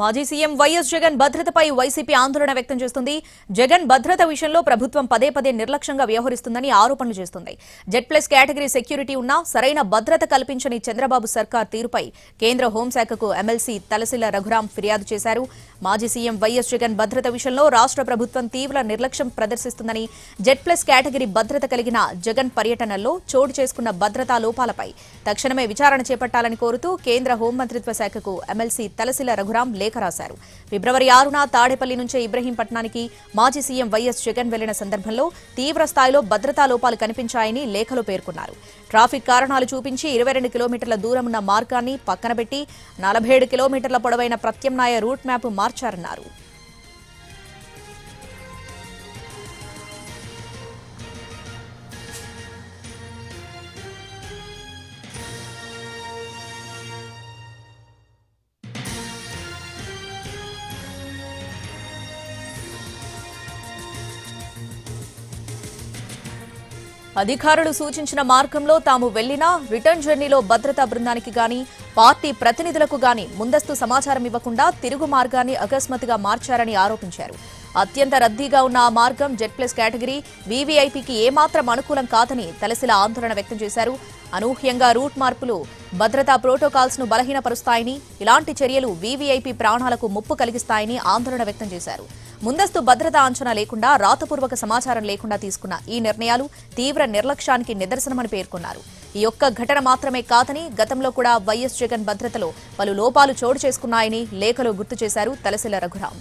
మాజీ CM YS Jagan భద్రతపై YCP ఆందోళన వ్యక్తం చేస్తుంది. జగన్ భద్రత విషయంలో ప్రభుత్వం పదే పదే నిర్లక్ష్యంగా వ్యవహరిస్తుందని ఆరోపణలు చేస్తుంది. జెడ్+ కేటగిరీ సెక్యూరిటీ ఉన్నా సరైన భద్రత కల్పించని చంద్రబాబు సర్కార్ తీరుపై కేంద్ర హోంశాఖకు ఎమ్మెల్సీ తలసిల రఘురాం ఫిర్యాదు చేశారు. మాజీ సీఎం వైఎస్ జగన్ భద్రత విషయంలో రాష్ట్ర ప్రభుత్వం తీవ్ర నిర్లక్ష్యం ప్రదర్శిస్తుందని, జెడ్+ కేటగిరీ భద్రత కలిగిన జగన్ పర్యటనల్లో చోటు చేసుకున్న భద్రతా లోపాలపై తక్షణమే విచారణ చేపట్టాలని కోరుతూ కేంద్ర హోంమంత్రిత్వ శాఖకు ఎమ్మెల్సీ తలసిల రఘురాం లేఖ రాశారు. ఫిబ్రవరి 6న తాడేపల్లి నుంచే ఇబ్రహీంపట్నానికి మాజీ సీఎం వైఎస్ జగన్ వెళ్లిన సందర్భంలో తీవ్ర స్థాయిలో భద్రతా లోపాలు కనిపించాయని లేఖలో పేర్కొన్నారు. ట్రాఫిక్ కారణాలు చూపించి 22 కిలోమీటర్ల దూరం ఉన్న మార్గాన్ని పక్కనబెట్టి 47 కిలోమీటర్ల పొడవైన ప్రత్యామ్నాయ రూట్ మ్యాప్ మార్చారన్నారు. అధికారులు సూచించిన మార్గంలో తాము వెళ్లినా రిటర్న్ జర్నీలో భద్రతా బృందానికి గాని పార్టీ ప్రతినిధులకు గాని ముందస్తు సమాచారం ఇవ్వకుండా తిరుగు మార్గాన్ని అకస్మాత్తుగా మార్చారని ఆరోపించారు. అత్యంత రద్దీగా ఉన్న ఆ మార్గం జెడ్+ కేటగిరీ వీవీఐపీకి ఏమాత్రం అనుకూలం కాదని తలసిల ఆందోళన వ్యక్తం చేశారు. అనూహ్యంగా రూట్ మార్పులు భద్రతా ప్రోటోకాల్స్ ను బలహీనపరుస్తాయని, ఇలాంటి చర్యలు వీవీఐపీ ప్రాణాలకు ముప్పు కలిగిస్తాయని ఆందోళన వ్యక్తం చేశారు. ముందస్తు భద్రతా అంచనా లేకుండా, రాతపూర్వక సమాచారం లేకుండా తీసుకున్న ఈ నిర్ణయాలు తీవ్ర నిర్లక్ష్యానికి నిదర్శనమని పేర్కొన్నారు. ఈ ఒక్క ఘటన మాత్రమే కాదని, గతంలో కూడా వైఎస్ జగన్ భద్రతలో పలు లోపాలు చోటు చేసుకున్నాయని లేఖలో గుర్తు చేశారు తలసిల రఘురాం.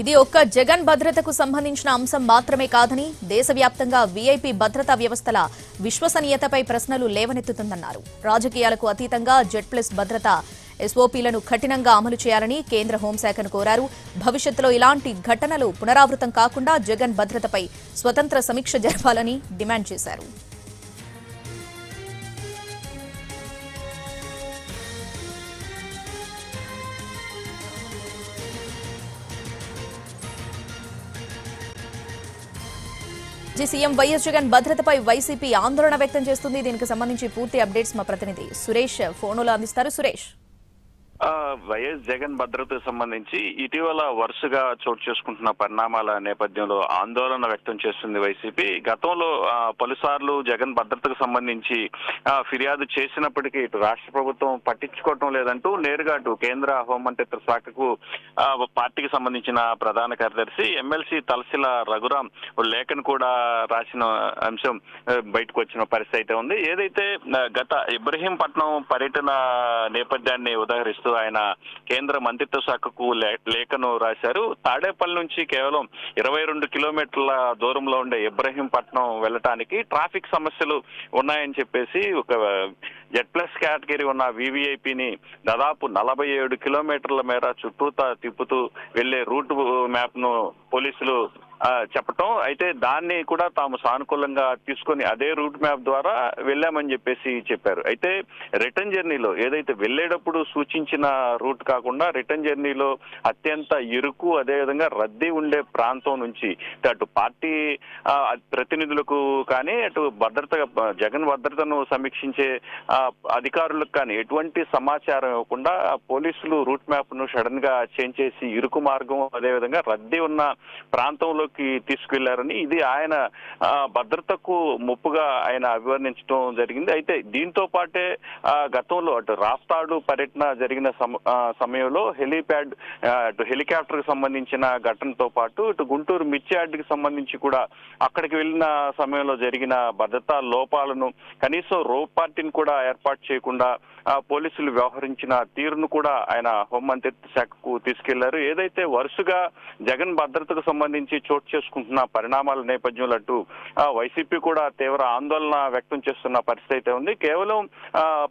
ఇది ఒక్క జగన్ భద్రతకు సంబంధించిన అంశం మాత్రమే కాదని, దేశవ్యాప్తంగా వీఐపీ భద్రతా వ్యవస్థల విశ్వసనీయతపై ప్రశ్నలు లేవనెత్తుతుందన్నారు. రాజకీయాలకు అతీతంగా జెడ్+ భద్రత ఎస్ఓపీలను కఠినంగా అమలు చేయాలని కేంద్ర హోంశాఖను కోరారు. భవిష్యత్తులో ఇలాంటి ఘటనలు పునరావృతం కాకుండా జగన్ భద్రతపై స్వతంత్ర సమీక్ష జరపాలని డిమాండ్ చేశారు. సీఎం వైఎస్ జగన్ భద్రతపై వైసీపీ ఆందోళన వ్యక్తం చేస్తుంది. దీనికి సంబంధించి పూర్తి అప్డేట్స్ మా ప్రతినిధి సురేష్ ఫోన్లో అందిస్తారు. సురేష్, వైఎస్ జగన్ భద్రతకు సంబంధించి ఇటీవల వరుసగా చోటు చేసుకుంటున్న పరిణామాల నేపథ్యంలో ఆందోళన వ్యక్తం చేస్తుంది వైసీపీ. గతంలో పలుసార్లు జగన్ భద్రతకు సంబంధించి ఫిర్యాదు చేసినప్పటికీ ఇటు రాష్ట్ర ప్రభుత్వం పట్టించుకోవటం లేదంటూ నేరుగా అటు కేంద్ర హోంమంత్రిత్వ శాఖకు పార్టీకి సంబంధించిన ప్రధాన కార్యదర్శి ఎమ్మెల్సీ తలసిల రఘురాం లేఖను కూడా రాసిన అంశం బయటకు వచ్చిన పరిస్థితి అయితే ఉంది. ఏదైతే గత ఇబ్రహీంపట్నం పర్యటన నేపథ్యాన్ని ఉదహరిస్తూ ఆయన కేంద్ర మంత్రిత్వ శాఖకు లేఖను రాశారు. తాడేపల్లి నుంచి కేవలం 22 కిలోమీటర్ల దూరంలో ఉండే ఇబ్రహీంపట్నం వెళ్లటానికి ట్రాఫిక్ సమస్యలు ఉన్నాయని చెప్పేసి ఒక జెడ్+ కేటగిరీ ఉన్న వీవీఐపీని దాదాపు 47 కిలోమీటర్ల మేర చుట్టూతా తిప్పుతూ వెళ్లే రూట్ మ్యాప్ ను పోలీసులు చెప్పటం, అయితే దాన్ని కూడా తాము సానుకూలంగా తీసుకొని అదే రూట్ మ్యాప్ ద్వారా వెళ్ళామని చెప్పేసి చెప్పారు. అయితే రిటర్న్ జర్నీలో ఏదైతే వెళ్లేటప్పుడు సూచించిన రూట్ కాకుండా రిటర్న్ జర్నీలో అత్యంత ఇరుకు, అదేవిధంగా రద్దీ ఉండే ప్రాంతం నుంచి అటు పార్టీ ప్రతినిధులకు కానీ అటు జగన్ భద్రతను సమీక్షించే అధికారులకు కానీ ఎటువంటి సమాచారం ఇవ్వకుండా పోలీసులు రూట్ మ్యాప్ ను సడన్ గా చేంజ్ చేసి ఇరుకు మార్గం, అదేవిధంగా రద్దీ ఉన్న ప్రాంతంలో తీసుకెళ్లారని, ఇది ఆయన భద్రతకు ముప్పుగా ఆయన అభివర్ణించడం జరిగింది. అయితే దీంతో పాటే గతంలో అటు రాప్తాడు పర్యటన జరిగిన సమయంలో హెలికాప్టర్ కి సంబంధించిన ఘటనతో పాటు ఇటు గుంటూరు మిర్చియార్డుకి సంబంధించి కూడా అక్కడికి వెళ్లిన సమయంలో జరిగిన భద్రతా లోపాలను, కనీసం రోప్ పార్టీని కూడా ఏర్పాటు చేయకుండా పోలీసులు వ్యవహరించిన తీరును కూడా ఆయన హోంమంత్రిత్వ శాఖకు తీసుకెళ్లారు. ఏదైతే వరుసగా జగన్ భద్రతకు సంబంధించి చోటు చేసుకుంటున్న పరిణామాల నేపథ్యంలో అటు వైసీపీ కూడా తీవ్ర ఆందోళన వ్యక్తం చేస్తున్న పరిస్థితి అయితే ఉంది. కేవలం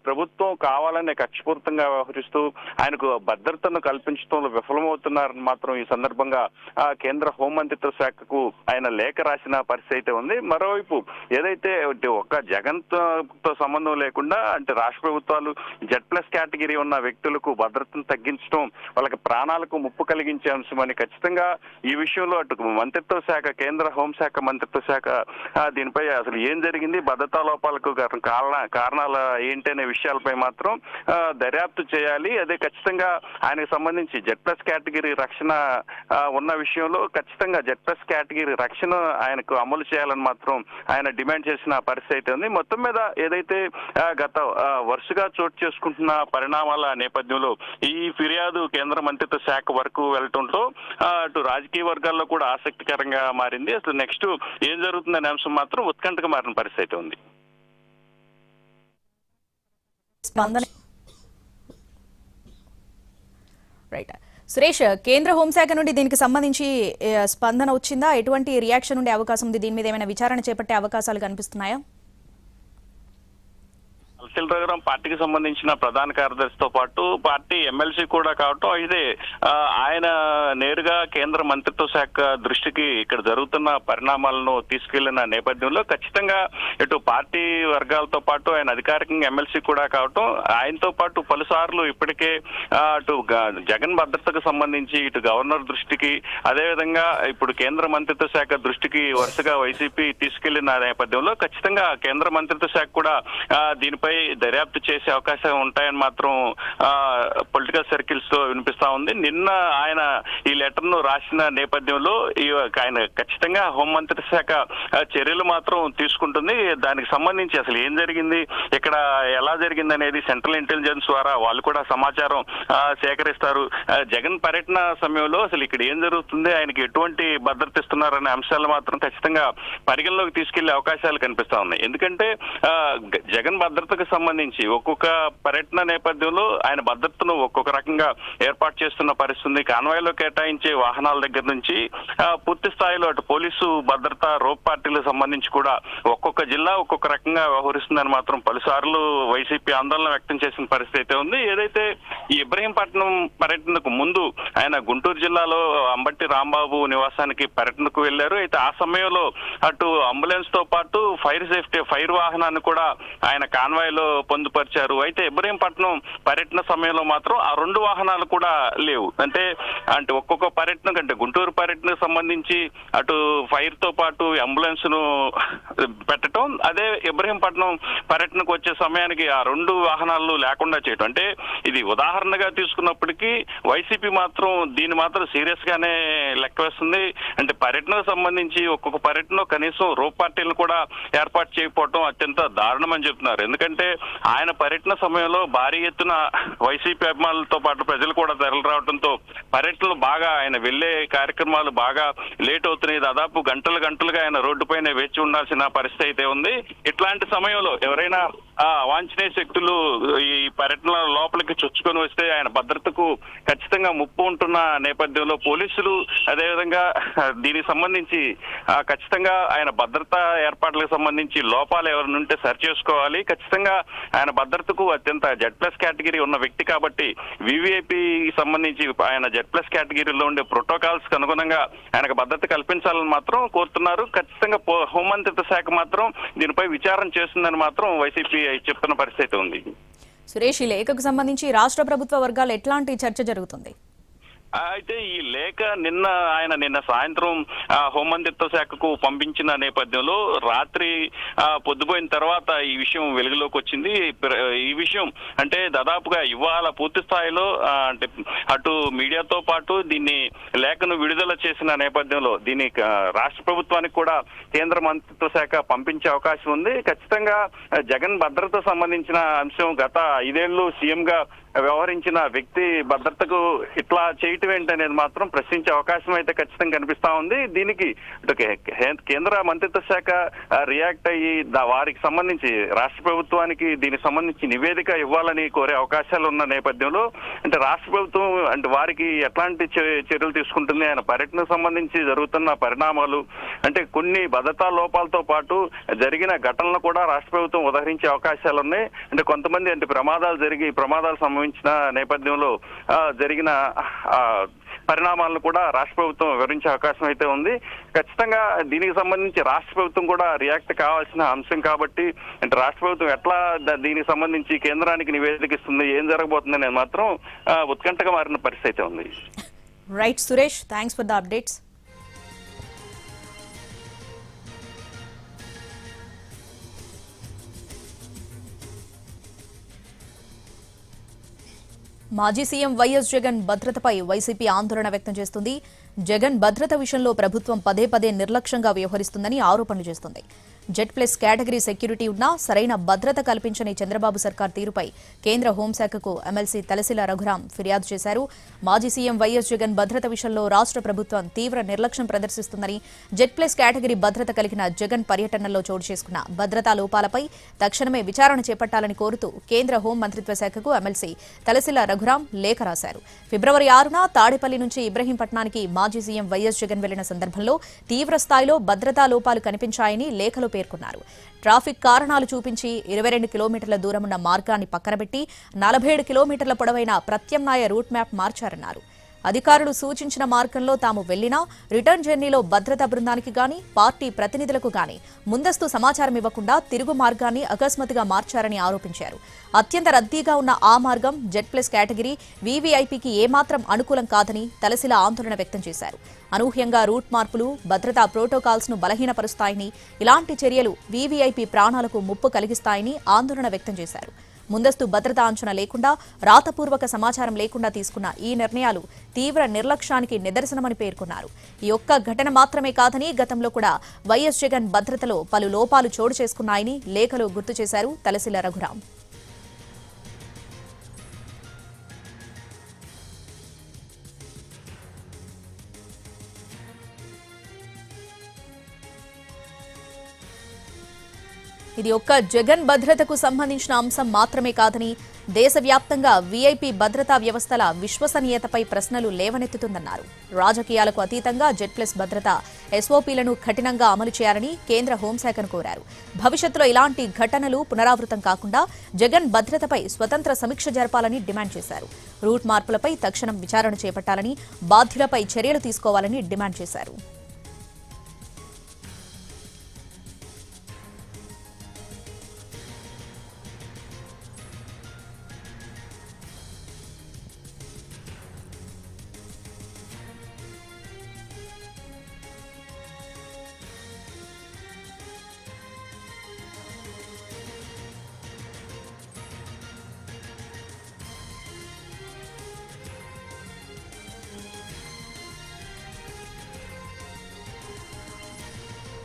ప్రభుత్వం కావాలనే కక్షపూరితంగా వ్యవహరిస్తూ ఆయనకు భద్రతను కల్పించడంలో విఫలమవుతున్నారని మాత్రం ఈ సందర్భంగా కేంద్ర హోంమంత్రిత్వ శాఖకు ఆయన లేఖ రాసిన పరిస్థితి అయితే ఉంది. మరోవైపు ఏదైతే ఒక్క జగన్ తో సంబంధం లేకుండా అంటే రాష్ట్ర ప్రభుత్వాలు Z+ కేటగిరీ ఉన్న వ్యక్తులకు భద్రతను తగ్గించడం వాళ్ళకి ప్రాణాలకు ముప్పు కలిగించే అంశమని ఖచ్చితంగా ఈ విషయంలో అటు మంత్రిత్వ శాఖ కేంద్ర హోంశాఖ మంత్రిత్వ శాఖ దీనిపై అసలు ఏం జరిగింది, భద్రతా లోపాలకు కారణాలు ఏంటనే విషయాలపై మాత్రం దర్యాప్తు చేయాలి. అదే ఖచ్చితంగా ఆయనకు సంబంధించి Z+ కేటగిరీ రక్షణ ఉన్న విషయంలో ఖచ్చితంగా Z+ కేటగిరీ రక్షణ ఆయనకు అమలు చేయాలని మాత్రం ఆయన డిమాండ్ చేసిన పరిస్థితి అయితే ఉంది. మొత్తం మీద ఏదైతే గత వరుసగా చోటు చేసుకుంటున్న పరిణామాల నేపథ్యంలో ఈ ఫిర్యాదు కేంద్ర మంత్రిత్వ శాఖ వరకు వెళ్లడంతో అటు రాజకీయ వర్గాల్లో కూడా ఆసక్తికరంగా మారింది. అసలు నెక్స్ట్ ఏం జరుగుతుందనే అంశం మాత్రం ఉత్కంఠగా మారిన పరిస్థితి ఉంది. రైట్ సురేష్, కేంద్ర హోంశాఖ నుండి దీనికి సంబంధించి స్పందన వచ్చిందా? ఎటువంటి రియాక్షన్ ఉండే అవకాశం ఉంది? దీని మీద ఏమైనా విచారణ చేపట్టే అవకాశాలు కనిపిస్తున్నాయా? అఖిల రఘురాం పార్టీకి సంబంధించిన ప్రధాన కార్యదర్శితో పాటు పార్టీ ఎమ్మెల్సీ కూడా కావటం అయితే ఆయన నేరుగా కేంద్ర మంత్రిత్వ శాఖ దృష్టికి ఇక్కడ జరుగుతున్న పరిణామాలను తీసుకెళ్లిన నేపథ్యంలో ఖచ్చితంగా ఇటు పార్టీ వర్గాలతో పాటు ఆయన అధికారికంగా ఎమ్మెల్సీ కూడా కావటం ఆయనతో పాటు పలుసార్లు ఇప్పటికే అటు జగన్ భద్రతకు సంబంధించి ఇటు గవర్నర్ దృష్టికి అదేవిధంగా ఇప్పుడు కేంద్ర మంత్రిత్వ శాఖ దృష్టికి వరుసగా వైసీపీ తీసుకెళ్లిన నేపథ్యంలో ఖచ్చితంగా కేంద్ర మంత్రిత్వ శాఖ కూడా దీనిపై దర్యాప్తు చేసే అవకాశం ఉంటాయని మాత్రం పొలిటికల్ సర్కిల్స్ లో వినిపిస్తా ఉంది. నిన్న ఆయన ఈ లెటర్ ను రాసిన నేపథ్యంలో ఆయన ఖచ్చితంగా హోంమంత్రిత్వ శాఖ చర్యలు మాత్రం తీసుకుంటుంది. దానికి సంబంధించి అసలు ఏం జరిగింది, ఇక్కడ ఎలా జరిగింది అనేది సెంట్రల్ ఇంటెలిజెన్స్ ద్వారా వాళ్ళు కూడా సమాచారం సేకరిస్తారు. జగన్ పర్యటన సమయంలో అసలు ఇక్కడ ఏం జరుగుతుంది, ఆయనకి ఎటువంటి భద్రత ఇస్తున్నారనే అంశాలు మాత్రం ఖచ్చితంగా పరిగణలోకి తీసుకెళ్లే అవకాశాలు కనిపిస్తా ఉన్నాయి. ఎందుకంటే జగన్ భద్రతకు సంబంధించి ఒక్కొక్క పర్యటన నేపథ్యంలో ఆయన భద్రతను ఒక్కొక్క రకంగా ఏర్పాటు చేస్తున్న పరిస్థితి. కాన్వాయ్లో కేటాయించే వాహనాల దగ్గర నుంచి పూర్తి స్థాయిలో అటు పోలీసు భద్రత రోప్ పార్టీలకు సంబంధించి కూడా ఒక్కొక్క జిల్లా ఒక్కొక్క రకంగా వ్యవహరిస్తుందని మాత్రం పలుసార్లు వైసీపీ ఆందోళన వ్యక్తం చేసిన పరిస్థితి అయితే ఉంది. ఏదైతే ఈ ఇబ్రహీంపట్నం పర్యటనకు ముందు ఆయన గుంటూరు జిల్లాలో అంబట్టి రాంబాబు నివాసానికి పర్యటనకు వెళ్లారు. అయితే ఆ సమయంలో అటు అంబులెన్స్ తో పాటు ఫైర్ వాహనాన్ని కూడా ఆయన కాన్వాయ్ లో పొందుపరిచారు. అయితే ఇబ్రహీంపట్నం పర్యటన సమయంలో మాత్రం ఆ 2 వాహనాలు కూడా లేవు. అంటే ఒక్కొక్క పర్యటన కంటే గుంటూరు పర్యటనకు సంబంధించి అటు ఫైర్ తో పాటు అంబులెన్స్ ను పెట్టడం, అదే ఇబ్రహీంపట్నం పర్యటనకు వచ్చే సమయానికి ఆ 2 వాహనాలు లేకుండా చేయడం, అంటే ఇది ఉదాహరణగా తీసుకున్నప్పటికీ వైసీపీ మాత్రం దీన్ని మాత్రం సీరియస్ గానే లెక్క వేస్తుంది. అంటే పర్యటనకు సంబంధించి ఒక్కొక్క పర్యటనలో కనీసం రోప్ పార్టీలను కూడా ఏర్పాటు చేయకపోవడం అత్యంత దారుణమని చెప్తున్నారు. ఎందుకంటే ఆయన పర్యటన సమయంలో భారీ ఎత్తున వైసీపీ అభిమానులతో పాటు ప్రజలు కూడా తరలి రావడంతో పర్యటనలు బాగా ఆయన వెళ్లే కార్యక్రమాలు బాగా లేట్ అవుతున్నాయి. దాదాపు గంటలుగా ఆయన రోడ్డుపైన వేచి ఉండాల్సిన పరిస్థితి అయితే ఉంది. ఇట్లాంటి సమయంలో ఎవరైనా అవాంఛనీయ శక్తులు ఈ పర్యటన లోపలికి చొచ్చుకొని వస్తే ఆయన భద్రతకు ఖచ్చితంగా ముప్పు ఉంటున్న నేపథ్యంలో పోలీసులు అదేవిధంగా దీనికి సంబంధించి ఖచ్చితంగా ఆయన భద్రతా ఏర్పాట్లకు సంబంధించి లోపాలు ఎవరిని ఉంటే సరి చేసుకోవాలి. ఖచ్చితంగా ఆయన భద్రతకు అత్యంత Z+ కేటగిరీ ఉన్న వ్యక్తి కాబట్టి వివిఐపి సంబంధించి ఆయన Z+ కేటగిరీలో ఉండే ప్రోటోకాల్స్ కు అనుగుణంగా ఆయనకు భద్రత కల్పించాలని మాత్రం కోరుతున్నారు. ఖచ్చితంగా హోంమంత్రిత్వ శాఖ మాత్రం దీనిపై విచారణ చేస్తుందని మాత్రం వైసీపీ చెప్తున్న పరిస్థితి ఉంది. సురేష్, ఈ లేఖకు సంబంధించి రాష్ట్ర ప్రభుత్వ వర్గాలు ఎట్లాంటి చర్చ జరుగుతుంది? అయితే ఈ లేఖ నిన్న సాయంత్రం హోంమంత్రిత్వ శాఖకు పంపించిన నేపథ్యంలో రాత్రి పొద్దుపోయిన తర్వాత ఈ విషయం వెలుగులోకి వచ్చింది. ఈ విషయం అంటే దాదాపుగా ఇవాళ పూర్తి స్థాయిలో అంటే అటు మీడియాతో పాటు దీన్ని లేఖను విడుదల చేసిన నేపథ్యంలో దీన్ని రాష్ట్ర ప్రభుత్వానికి కూడా కేంద్ర మంత్రిత్వ శాఖ పంపించే అవకాశం ఉంది. ఖచ్చితంగా జగన్ భద్రత సంబంధించిన అంశం గత 5 ఏళ్లు సీఎం గా వ్యవహరించిన వ్యక్తి భద్రతకు ఇట్లా చేయటం చేయటం ఏంటనేది మాత్రం ప్రశ్నించే అవకాశం అయితే ఖచ్చితంగా కనిపిస్తా ఉంది. దీనికి కేంద్ర మంత్రిత్వ శాఖ రియాక్ట్ అయ్యి వారికి సంబంధించి రాష్ట్ర ప్రభుత్వానికి దీనికి సంబంధించి నివేదిక ఇవ్వాలని కోరే అవకాశాలు ఉన్న నేపథ్యంలో అంటే రాష్ట్ర ప్రభుత్వం అంటే వారికి ఎట్లాంటి చర్యలు తీసుకుంటుంది, ఆయన పర్యటనకు సంబంధించి జరుగుతున్న పరిణామాలు అంటే కొన్ని భద్రతా లోపాలతో పాటు జరిగిన ఘటనలు కూడా రాష్ట్ర ప్రభుత్వం ఉదహరించే అవకాశాలు ఉన్నాయి. అంటే కొంతమంది అంటే ప్రమాదాలు సంభవించిన నేపథ్యంలో జరిగిన పరిణామాలను కూడా రాష్ట్ర ప్రభుత్వం వివరించే అవకాశం అయితే ఉంది. ఖచ్చితంగా దీనికి సంబంధించి రాష్ట్ర ప్రభుత్వం కూడా రియాక్ట్ కావాల్సిన అంశం కాబట్టి అంటే రాష్ట్ర ప్రభుత్వం ఎట్లా దీనికి సంబంధించి కేంద్రానికి నివేదిక ఇస్తుంది, ఏం జరగబోతుంది అనేది మాత్రం ఉత్కంఠగా మారిన పరిస్థితి అయితే ఉంది. Right Suresh, thanks for the updates. మాజీ సీఎం వైఎస్ జగన్ భద్రతపై వైసీపీ ఆందోళన వ్యక్తం చేస్తుంది. జగన్ భద్రత విషయంలో ప్రభుత్వం పదే నిర్లక్ష్యంగా వ్యవహరిస్తుందని ఆరోపణలు చేస్తుంది. జెడ్ ప్లస్ కేటగిరీ సెక్యూరిటీ ఉన్నా సరైన భద్రత కల్పించని చంద్రబాబు సర్కార్ తీరుపై కేంద్ర హోంశాఖకు ఎమ్మెల్సీ తలసిల రఘురాం ఫిర్యాదు చేశారు. మాజీ సీఎం వైఎస్ జగన్ భద్రత విషయంలో రాష్ట్ర ప్రభుత్వం తీవ్ర నిర్లక్ష్యం ప్రదర్శిస్తుందని, జెడ్ ప్లస్ కేటగిరీ భద్రత కలిగిన జగన్ పర్యటనలో చోటు చేసుకున్న భద్రతా లోపాలపై తక్షణమే విచారణ చేపట్టాలని కోరుతూ కేంద్ర హోం మంత్రిత్వ శాఖకు ఎమ్మెల్సీ తలసిల రఘురాం లేఖ రాశారు. ఫిబ్రవరి 6న తాడేపల్లి నుంచి ఇబ్రహీంపట్నానికి మాజీ సీఎం వైఎస్ జగన్ వెళ్లిన సందర్భంలో తీవ్ర స్థాయిలో భద్రతా లోపాలు కనిపించాయని లేఖలో పేర్కొన్నారు. ట్రాఫిక్ కారణాలు చూపించి 22 కిలోమీటర్ల దూరమున్న మార్గాన్ని పక్కనబెట్టి 47 కిలోమీటర్ల పొడవైన ప్రత్యామ్నాయ రూట్ మ్యాప్ మార్చారన్నారు. అధికారులు సూచించిన మార్గంలో తాము వెళ్లినా రిటర్న్ జర్నీలో భద్రతా బృందానికి గాని పార్టీ ప్రతినిధులకు గాని ముందస్తు సమాచారం ఇవ్వకుండా తిరుగు మార్గాన్ని అకస్మాత్తుగా మార్చారని ఆరోపించారు. అత్యంత రద్దీగా ఉన్న ఆ మార్గం జెడ్ ప్లస్ కేటగిరీ వీవీఐపీకి ఏమాత్రం అనుకూలం కాదని తలసిల ఆందోళన వ్యక్తం చేశారు. అనూహ్యంగా రూట్ మార్పులు భద్రతా ప్రోటోకాల్స్ ను బలహీనపరుస్తాయని, ఇలాంటి చర్యలు వీవీఐపీ ప్రాణాలకు ముప్పు కలిగిస్తాయని ఆందోళన వ్యక్తం చేశారు. ముందస్తు భద్రతా అంచనా లేకుండా, రాతపూర్వక సమాచారం లేకుండా తీసుకున్న ఈ నిర్ణయాలు తీవ్ర నిర్లక్ష్యానికి నిదర్శనమని పేర్కొన్నారు. ఈ ఒక్క ఘటన మాత్రమే కాదని గతంలో కూడా వైఎస్ జగన్ భద్రతలో పలు లోపాలు చోటు చేసుకున్నాయని లేఖలో గుర్తు చేశారు తలసిల రఘురాం. ఇది ఒక్క జగన్ భద్రతకు సంబంధించిన అంశం మాత్రమే కాదని, దేశవ్యాప్తంగా వీఐపీ భద్రతా వ్యవస్థల విశ్వసనీయతపై ప్రశ్నలు లేవనెత్తుతుందన్నారు. రాజకీయాలకు అతీతంగా జెడ్ ప్లస్ భద్రత ఎస్ఓపీలను కఠినంగా అమలు చేయాలని కేంద్ర హోంశాఖను కోరారు. భవిష్యత్తులో ఇలాంటి ఘటనలు పునరావృతం కాకుండా జగన్ భద్రతపై స్వతంత్ర సమీక్ష జరపాలని డిమాండ్ చేశారు. రూట్ మార్పులపై తక్షణం విచారణ చేపట్టాలని, బాధ్యులపై చర్యలు తీసుకోవాలని డిమాండ్ చేశారు.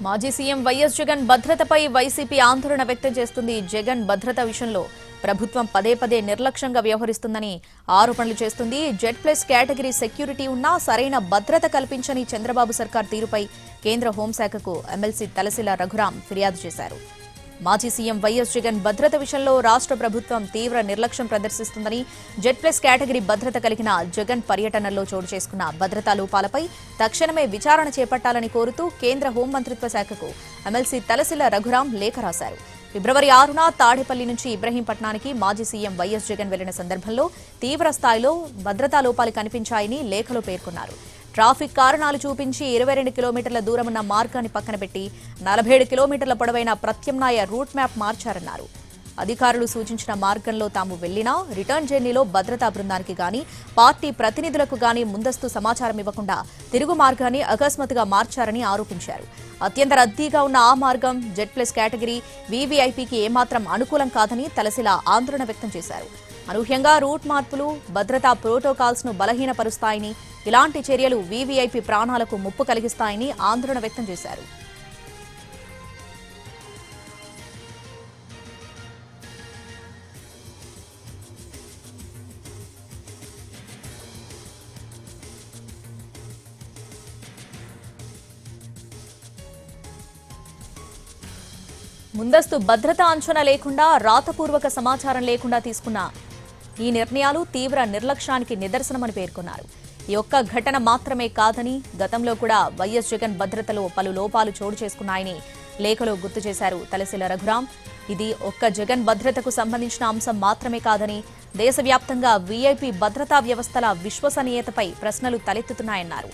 మాజీ సీఎం వైఎస్ జగన్ భద్రతపై వైసీపీ ఆందోళన వ్యక్తం చేస్తుంది. జగన్ భద్రత విషయంలో ప్రభుత్వం పదే నిర్లక్ష్యంగా వ్యవహరిస్తుందని ఆరోపణలు చేస్తుంది. జెడ్ ప్లస్ కేటగిరీ సెక్యూరిటీ ఉన్నా సరైన భద్రత కల్పించని చంద్రబాబు సర్కార్ తీరుపై కేంద్ర హోంశాఖకు ఎమ్మెల్సీ తలసిల రఘురాం ఫిర్యాదు చేశారు. మాజీ సీఎం వైఎస్ జగన్ భద్రత విషయంలో రాష్ట్ర ప్రభుత్వం తీవ్ర నిర్లక్ష్యం ప్రదర్శిస్తుందని, జెడ్ ప్లస్ కేటగిరీ భద్రత కలిగిన జగన్ పర్యటనలో చోటు చేసుకున్న భద్రతా లోపాలపై తక్షణమే విచారణ చేపట్టాలని కోరుతూ కేంద్ర హోంమంత్రిత్వ శాఖకు ఎమ్మెల్సీ తలసిల రఘురాం లేఖ రాశారు. ఫిబ్రవరి 6న తాడేపల్లి నుంచి ఇబ్రహీంపట్నానికి మాజీ సీఎం వైఎస్ జగన్ వెళ్లిన సందర్భంలో తీవ్ర స్థాయిలో భద్రతా లోపాలు కనిపించాయని లేఖలో పేర్కొన్నారు. ట్రాఫిక్ కారణాలు చూపించి 22 కిలోమీటర్ల దూరమున్న మార్గాన్ని పక్కన పెట్టి 47 కిలోమీటర్ల పొడవైన ప్రత్యామ్నాయ రూట్ మ్యాప్ మార్చారన్నారు. అధికారులు సూచించిన మార్గంలో తాము వెళ్లినా రిటర్న్ జర్నీలో భద్రతా బృందానికి గాని పార్టీ ప్రతినిధులకు గాని ముందస్తు సమాచారం ఇవ్వకుండా తిరుగు మార్గాన్ని అకస్మాత్తుగా మార్చారని ఆరోపించారు. అత్యంత రద్దీగా ఉన్న ఆ మార్గం జెడ్ ప్లస్ కేటగిరీ వీవీఐపీకి ఏమాత్రం అనుకూలం కాదని తలసిల ఆందోళన వ్యక్తం చేశారు. అనూహ్యంగా రూట్ మార్పులు భద్రతా ప్రోటోకాల్స్ ను బలహీనపరుస్తాయని, ఇలాంటి చర్యలు వీవీఐపీ ప్రాణాలకు ముప్పు కలిగిస్తాయని ఆందోళన వ్యక్తం చేశారు. ముందస్తు భద్రతా అంచనా లేకుండా రాతపూర్వక సమాచారం లేకుండా తీసుకున్న ఈ నిర్ణయాలు తీవ్ర నిర్లక్ష్యానికి నిదర్శనమని పేర్కొన్నారు. ఈ ఒక్క ఘటన మాత్రమే కాదని గతంలో కూడా వైఎస్ జగన్ భద్రతలో పలు లోపాలు చోటు చేసుకున్నాయని లేఖలో గుర్తు చేశారు తలశీల రఘురాం. ఇది ఒక్క జగన్ భద్రతకు సంబంధించిన అంశం మాత్రమే కాదని దేశవ్యాప్తంగా వీఐపీ భద్రతా వ్యవస్థల విశ్వసనీయతపై ప్రశ్నలు తలెత్తుతున్నాయన్నారు.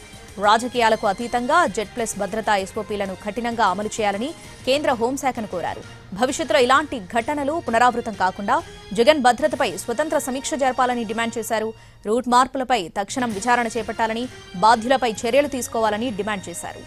రాజకీయాలకు అతీతంగా జెడ్+ భద్రతా ఎస్ఓపీలను కఠినంగా అమలు చేయాలని కేంద్ర హోంశాఖను కోరారు. భవిష్యత్తులో ఇలాంటి ఘటనలు పునరావృతం కాకుండా జగన్ భద్రతపై స్వతంత్ర సమీక్ష జరపాలని డిమాండ్ చేశారు. రూట్ మార్పులపై తక్షణం విచారణ చేపట్టాలని, బాధ్యులపై చర్యలు తీసుకోవాలని డిమాండ్ చేశారు.